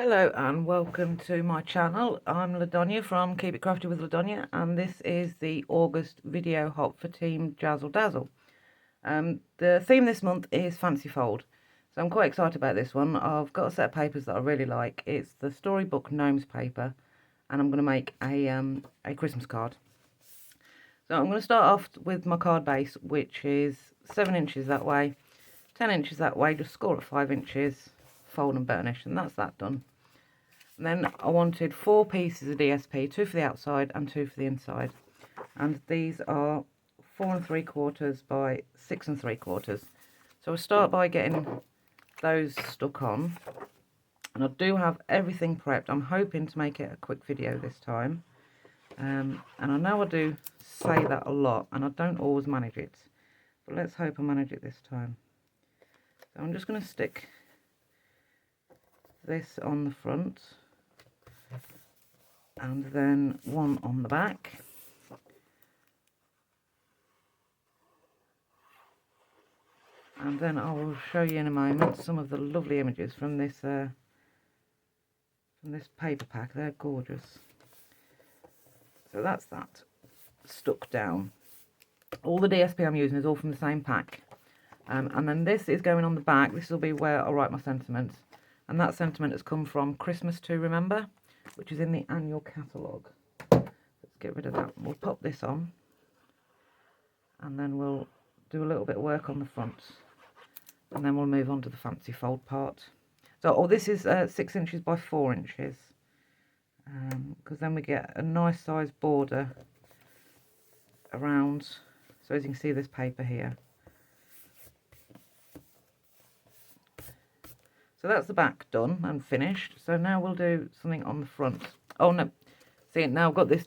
Hello and welcome to my channel. I'm Ladonia from Keep It Crafty with Ladonia, and this is the August video hop for Team Jazzledazzle. The theme this month is Fancy Fold, so I'm quite excited about this one. I've got a set of papers that I really like. It's the Storybook Gnomes paper, and I'm going to make a Christmas card. So I'm going to start off with my card base, which is 7 inches that way, 10 inches that way, just score at 5 inches, fold and burnish, and that's that done. And then I wanted 4 pieces of DSP, 2 for the outside and 2 for the inside. And these are 4 3/4 by 6 3/4. So I'll start by getting those stuck on. And I do have everything prepped. I'm hoping to make it a quick video this time. And I know I do say that a lot, and I don't always manage it. But let's hope I manage it this time. So I'm just going to stick this on the front. And then one on the back. And then I will show you in a moment some of the lovely images from this paper pack. They're gorgeous. So that's that stuck down. All the DSP I'm using is all from the same pack. And then this is going on the back. This will be where I'll write my sentiments. And that sentiment has come from Christmas to Remember, which is in the annual catalogue. Let's get rid of that. We'll pop this on, and then we'll do a little bit of work on the front, and then we'll move on to the fancy fold part. So, this is 6 inches by 4 inches, because then we get a nice size border around. So as you can see, this paper here. So that's the back done and finished. So now we'll do something on the front. Oh no, see, now I've got this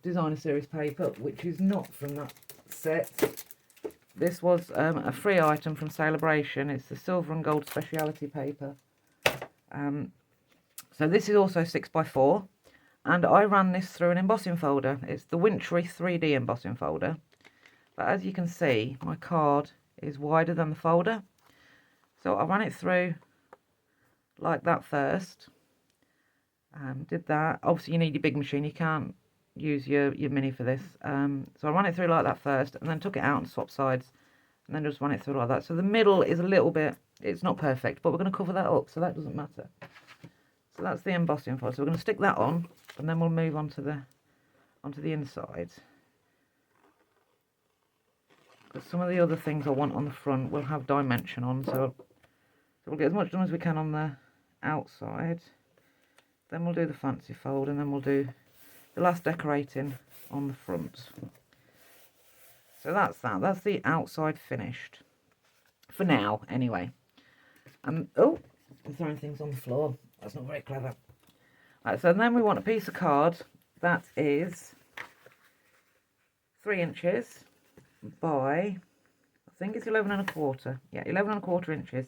designer series paper, which is not from that set. This was a free item from Celebration. It's the silver and gold speciality paper. So this is also 6 by 4, and I ran this through an embossing folder. It's the Wintry 3D embossing folder. But as you can see, my card is wider than the folder. So I ran it through like that first. Did that. Obviously you need your big machine, you can't use your mini for this. So I ran it through like that first, and then took it out and swapped sides, and then just run it through like that. So the middle is a little bit, it's not perfect, but we're going to cover that up, so that doesn't matter. So that's the embossing folder. So we're going to stick that on, and then we'll move on to the inside. Because some of the other things I want on the front will have dimension on, so we'll get as much done as we can on the outside. Then we'll do the fancy fold, and then we'll do the last decorating on the front. So that's that. That's the outside finished. For now, anyway. Oh, I'm throwing things on the floor. That's not very clever. Right, so then we want a piece of card that is 3 inches by, I think it's 11 1/4. Yeah, 11 1/4 inches.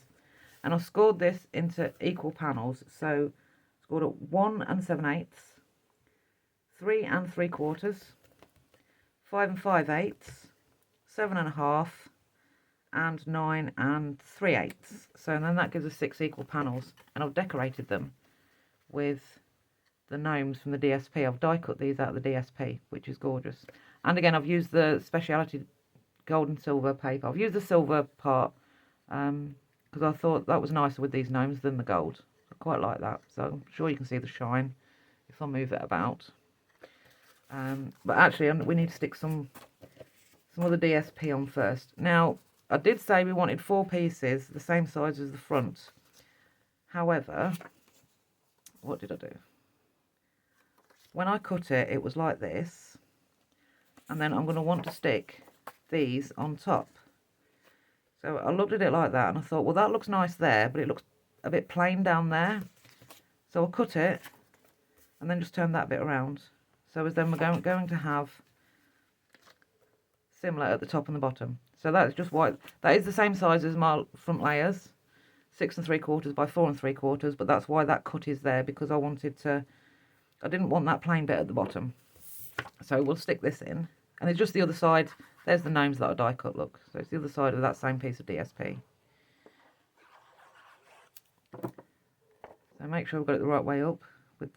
And I've scored this into equal panels. So scored at 1 7/8, 3 3/4, 5 5/8, 7 1/2, and 9 3/8. So then that gives us 6 equal panels. And I've decorated them with the gnomes from the DSP. I've die cut these out of the DSP, which is gorgeous. And again, I've used the speciality gold and silver paper. I've used the silver part because I thought that was nicer with these gnomes than the gold. I quite like that. So I'm sure you can see the shine if I move it about. But actually, we need to stick some of the DSP on first. Now, I did say we wanted 4 pieces, the same size as the front. However, what did I do? When I cut it, it was like this. And then I'm going to want to stick these on top. So I looked at it like that, and I thought, well, that looks nice there, but it looks a bit plain down there. So I'll cut it, and then just turn that bit around. So as then we're going to have similar at the top and the bottom. So that's just white. That is the same size as my front layers, 6 3/4 by 4 3/4. But that's why that cut is there, because I didn't want that plain bit at the bottom. So we'll stick this in, and it's just the other side. There's the gnomes that I die cut, look. So it's the other side of that same piece of DSP. So make sure we've got it the right way up with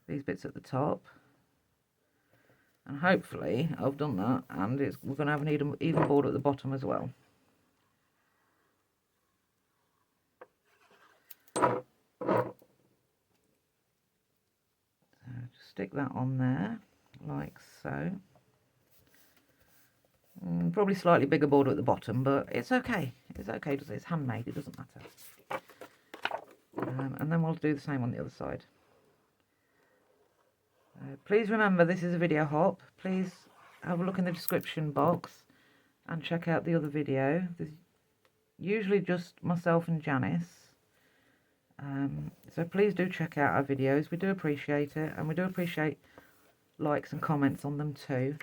these bits at the top. And hopefully I've done that, and we're going to have an even border at the bottom as well. So just stick that on there, like so. Probably slightly bigger border at the bottom, but it's okay. It's okay, it's handmade, it doesn't matter. And then we'll do the same on the other side. Please remember, this is a video hop. Please have a look in the description box and check out the other video. There's usually just myself and Janice. So please do check out our videos. We do appreciate it, and we do appreciate likes and comments on them too.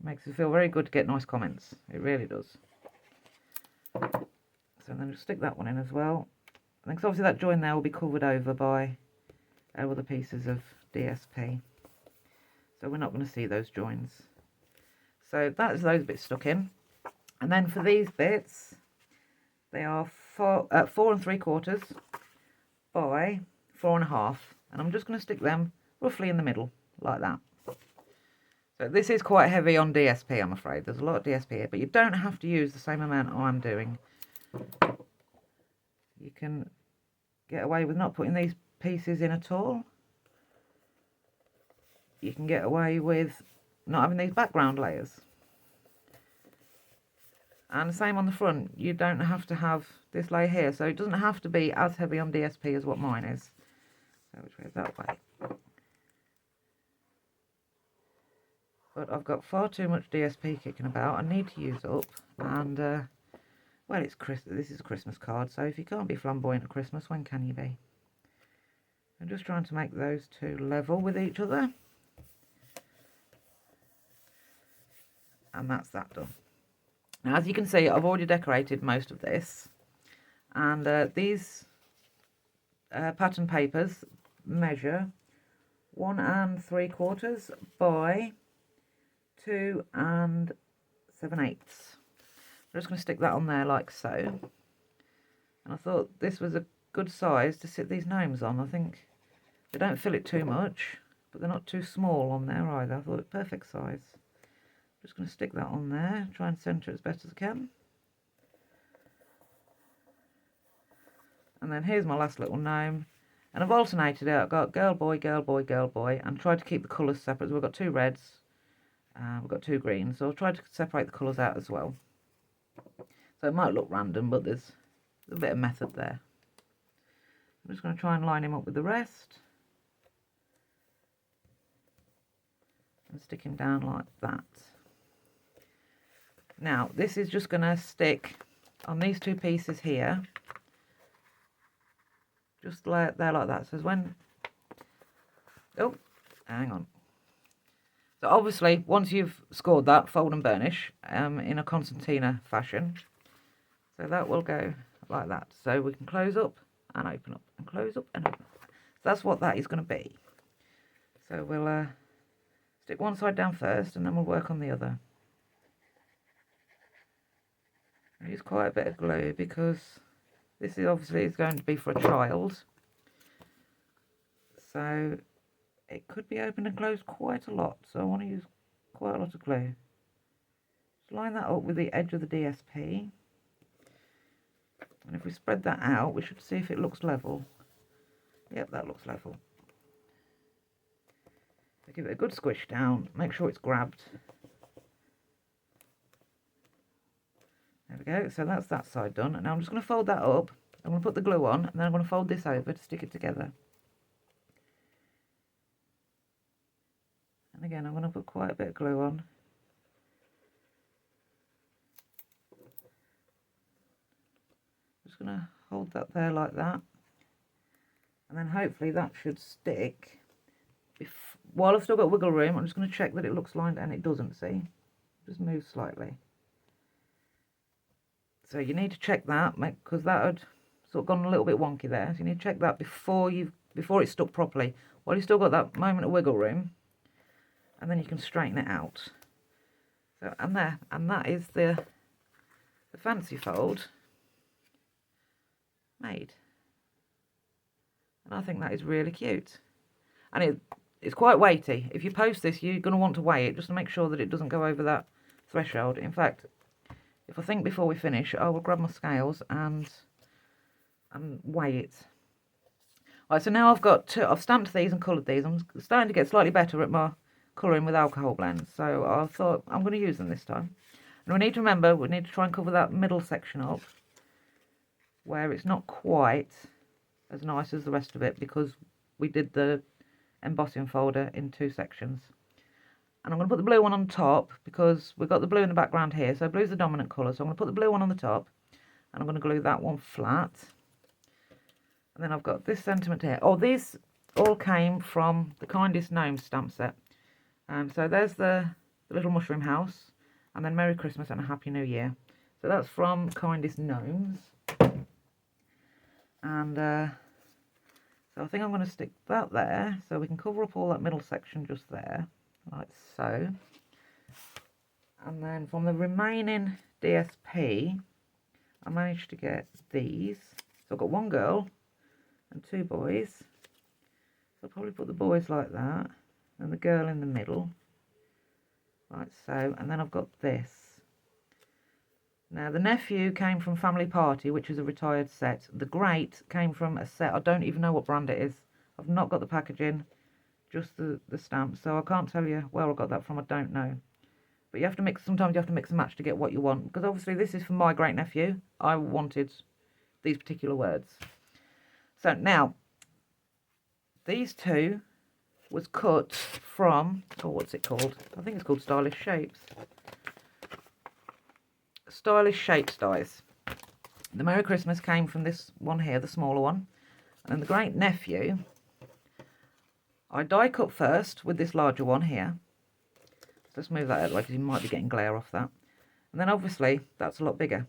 Makes us feel very good to get nice comments. It really does. So then just stick that one in as well. I think obviously that join there will be covered over by other pieces of DSP. So we're not going to see those joins. So that's those bits stuck in. And then for these bits, they are 4 3/4 by 4 1/2. And I'm just going to stick them roughly in the middle, like that. So this is quite heavy on DSP, I'm afraid. There's a lot of DSP here, but you don't have to use the same amount I'm doing. You can get away with not putting these pieces in at all. You can get away with not having these background layers. And the same on the front. You don't have to have this layer here, so it doesn't have to be as heavy on DSP as what mine is. So which way is that way? But I've got far too much DSP kicking about. I need to use up, and well, it's this is a Christmas card, so if you can't be flamboyant at Christmas, when can you be? I'm just trying to make those two level with each other, and that's that done. Now, as you can see, I've already decorated most of this, and these pattern papers measure 1 3/4 by 2 7/8. I'm just going to stick that on there like so. And I thought this was a good size to sit these gnomes on. I think they don't fill it too much, but they're not too small on there either. I thought it perfect size. I'm just going to stick that on there, try and centre it as best as I can. And then here's my last little gnome. And I've alternated it. I've got girl, boy, girl, boy, girl, boy, and tried to keep the colours separate. So we've got 2 reds. We've got 2 greens, so I'll try to separate the colours out as well. So it might look random, but there's a bit of method there. I'm just going to try and line him up with the rest. And stick him down like that. Now, this is just going to stick on these 2 pieces here. Just there like that. So when... Oh, hang on. So obviously, once you've scored that, fold and burnish in a concertina fashion. So that will go like that. So we can close up and open up, and close up and open up. So that's what that is going to be. So we'll stick one side down first, and then we'll work on the other. I use quite a bit of glue because this is obviously going to be for a child. So it could be opened and closed quite a lot, so I want to use quite a lot of glue. Just line that up with the edge of the DSP, and if we spread that out, we should see if it looks level. Yep, that looks level. So give it a good squish down, make sure it's grabbed. There we go, so that's that side done, and now I'm just going to fold that up. I'm going to put the glue on, and then I'm going to fold this over to stick it together. And again, I'm going to put quite a bit of glue on. Just going to hold that there like that. And then hopefully that should stick. While I've still got wiggle room, I'm just going to check that it looks lined, and it doesn't, see? Just move slightly. So you need to check that, because that had sort of gone a little bit wonky there. So you need to check that before it's stuck properly. While you've still got that moment of wiggle room, and then you can straighten it out. So and that is the fancy fold made. And I think that is really cute. And it's quite weighty. If you post this, you're going to want to weigh it just to make sure that it doesn't go over that threshold. In fact, if I think before we finish, I will grab my scales and weigh it. Right, so now I've stamped these and coloured these. I'm starting to get slightly better at my colouring with alcohol blends. So I thought I'm going to use them this time. And we need to remember, we need to try and cover that middle section up where it's not quite as nice as the rest of it because we did the embossing folder in 2 sections. And I'm going to put the blue one on top because we've got the blue in the background here. So blue's the dominant colour. So I'm going to put the blue one on the top and I'm going to glue that one flat. And then I've got this sentiment here. Oh, these all came from the Kindest Gnomes stamp set. So there's the little mushroom house. And then Merry Christmas and a Happy New Year. So that's from Kindest Gnomes. And so I think I'm going to stick that there. So we can cover up all that middle section just there. Like so. And then from the remaining DSP, I managed to get these. So I've got 1 girl and 2 boys. So I'll probably put the boys like that. And the girl in the middle. Like so. And then I've got this. Now the nephew came from Family Party, which is a retired set. The great came from a set. I don't even know what brand it is. I've not got the packaging. Just the stamp, so I can't tell you where I got that from. I don't know, but you have to mix. Sometimes you have to mix and match to get what you want, because obviously this is for my great nephew. I wanted these particular words. So now these 2 was cut from, oh, what's it called? I think it's called Stylish Shapes. Stylish Shapes dies. The Merry Christmas came from this one here, the smaller one, and then the great nephew I die cut first with this larger one here. Let's move that out of the way because you might be getting glare off that. And then obviously that's a lot bigger.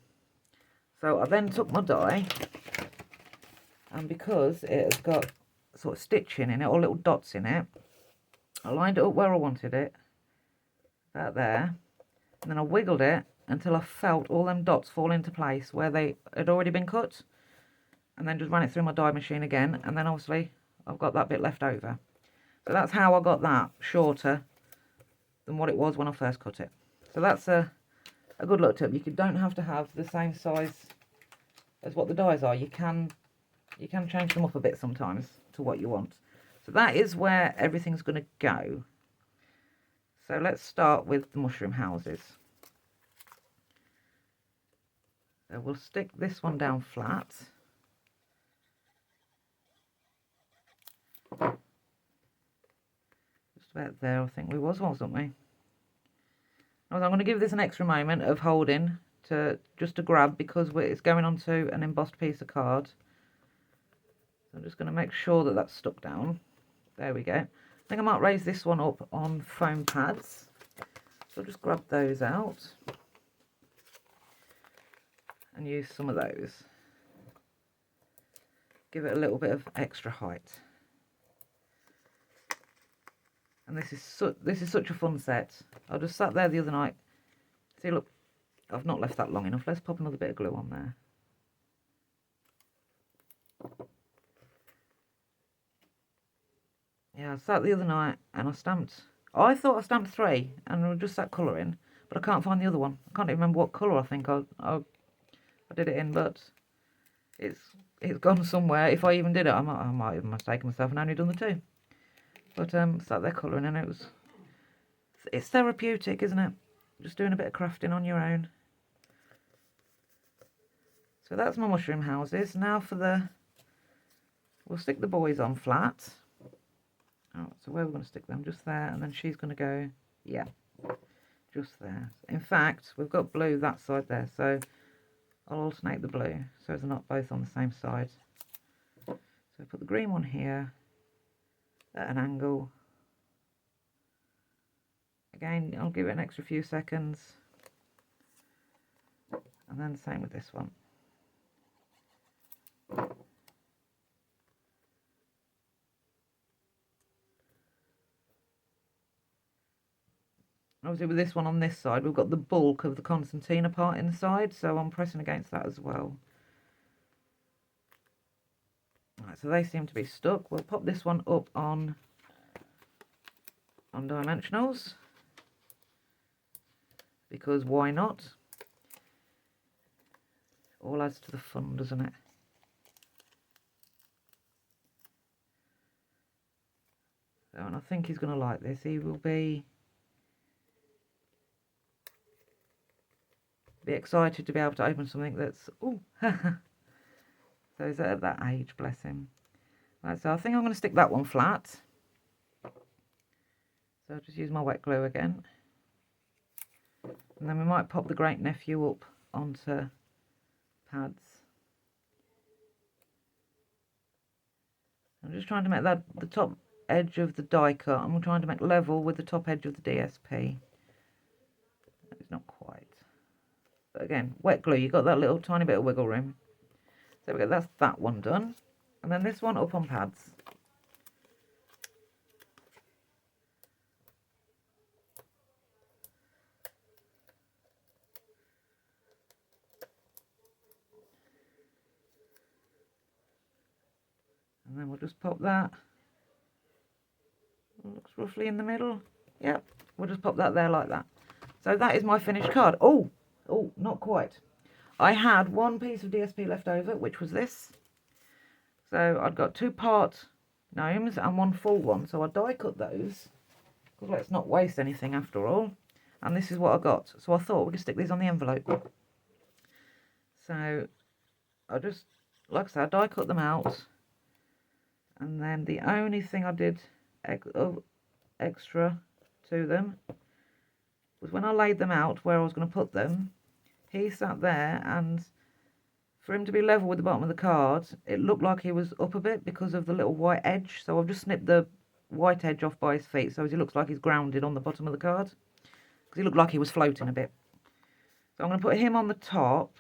So I then took my die, and because it has got sort of stitching in it or little dots in it, I lined it up where I wanted it, about there, and then I wiggled it until I felt all them dots fall into place where they had already been cut, and then just ran it through my die machine again, and then obviously I've got that bit left over. So that's how I got that shorter than what it was when I first cut it. So that's a good little tip. You don't have to have the same size as what the dies are. You can change them up a bit sometimes to what you want. So that is where everything's going to go. So let's start with the mushroom houses. So we'll stick this one down flat. About there, I think we wasn't we? I'm going to give this an extra moment of holding just to grab, because it's going onto an embossed piece of card. So I'm just going to make sure that that's stuck down. There we go. I think I might raise this one up on foam pads. So I'll just grab those out and use some of those. Give it a little bit of extra height. And this is such a fun set. I just sat there the other night. See, look, I've not left that long enough. Let's pop another bit of glue on there. Yeah, I sat the other night and I thought I stamped 3 and I just sat colouring, but I can't find the other one. I can't even remember what colour I think I did it in, but it's gone somewhere. If I even did it, I might have mistaken myself and only done the 2. But sat there colouring, and it's therapeutic, isn't it? Just doing a bit of crafting on your own. So that's my mushroom houses. Now we'll stick the boys on flat. Oh, so where we're going to stick them? Just there, and then she's going to go, yeah, just there. In fact, we've got blue that side there, so I'll alternate the blue so they're not both on the same side. So put the green one here at an angle. Again, I'll give it an extra few seconds, and then same with this one. Obviously with this one on this side, we've got the bulk of the concertina part inside, so I'm pressing against that as well. Right, so they seem to be stuck. We'll pop this one up on dimensionals, because why not? All adds to the fun, doesn't it? So, and I think he's going to like this. He will be excited to be able to open something that's, ooh, so he's at that age, bless him. Right, so I think I'm going to stick that one flat. So I'll just use my wet glue again. And then we might pop the great nephew up onto pads. I'm just trying to make that the top edge of the die cut. I'm trying to make level with the top edge of the DSP. It's not quite. But again, wet glue, you've got that little tiny bit of wiggle room. So we go, that's that one done. And then this one up on pads. And then we'll just pop that. Looks roughly in the middle. Yep, we'll just pop that there like that. So that is my finished card. Oh, not quite. I had one piece of DSP left over, which was this. So I'd got 2 part gnomes and 1 full one. So I die cut those, because let's not waste anything after all. And this is what I got. So I thought we could stick these on the envelope. So I just, like I said, I die cut them out. And then the only thing I did extra to them was when I laid them out where I was going to put them, he sat there, and for him to be level with the bottom of the card, it looked like he was up a bit because of the little white edge. So I've just snipped the white edge off by his feet, so he looks like he's grounded on the bottom of the card, because he looked like he was floating a bit. So I'm going to put him on the top.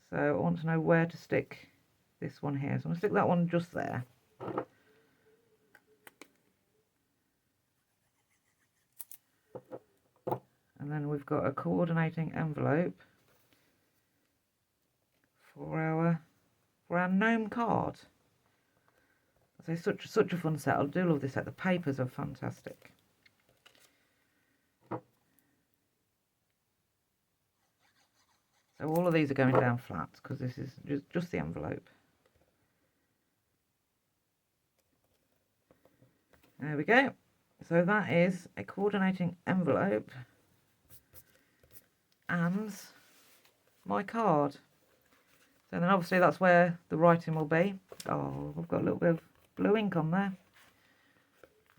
So I want to know where to stick this one here. So I'm going to stick that one just there. And then we've got a coordinating envelope for our gnome card. I say such a fun set. I do love this set. The papers are fantastic. So all of these are going down flat because this is just the envelope. There we go. So that is a coordinating envelope and my card. So then obviously that's where the writing will be. Oh, we've got a little bit of blue ink on there.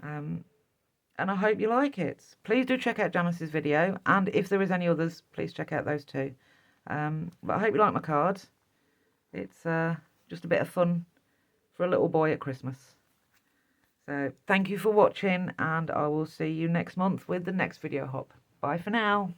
And I hope you like it. Please do check out Janice's video, and if there is any others, please check out those too. But I hope you like my card. It's just a bit of fun for a little boy at Christmas. So thank you for watching, and I will see you next month with the next video hop. Bye for now.